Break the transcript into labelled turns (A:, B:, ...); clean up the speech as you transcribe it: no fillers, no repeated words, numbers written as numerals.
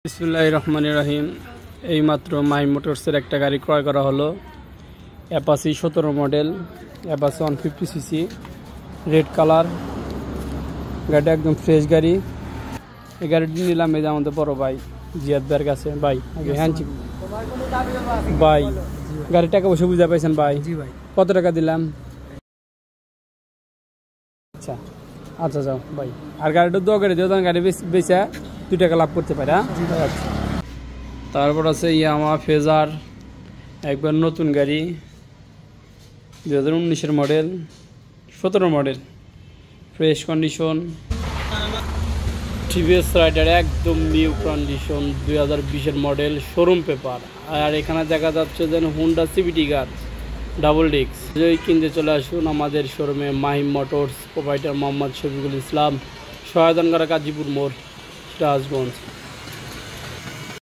A: বিসমিল্লাহির রহমানির রহিম। এইমাত্র মাই মোটরসের একটা গাড়ি ক্রয় করা হলো, Apache 17 model, Apache 150cc, red colour. গাড়িটা একদম ফ্রেশ গাড়ি। এই গাড়িটি নিলাম এই যে আমাদের বড় ভাই জিয়াদ ভাইয়ের কাছে। ভাই আগে হ্যান্ডছি ভাই, গাড়ির টাকা বসে বুঝা পাইছেন ভাই?
B: জি ভাই।
A: কত টাকা দিলাম? আচ্ছা আচ্ছা যাও ভাই। আর গাড়িটা দোয়া করে দিও, তখন গাড়ি বেচা 2 টাকা লাভ করতে পারে। হ্যাঁ, তারপর আছে ইয়ামা ফেজার, একবার নতুন গাড়ি, 2019-এর model, 17 model, fresh condition. TVS Raider একদম নিউ কন্ডিশন, 2020-এর মডেল, শোরুম পেপার। আর এখানে দেখা যাচ্ছে যেন হুন্ডা সিভিটি কার ডাবল ডিস্ক। যদি কিনতে চলে আসুন আমাদের শোরুমে, মাহিম মোটরস, প্রোপাইটার মোহাম্মদ শফিকুল ইসলাম, সহায়তানকারক গাজীপুর মোড়, সিরাজগঞ্জ।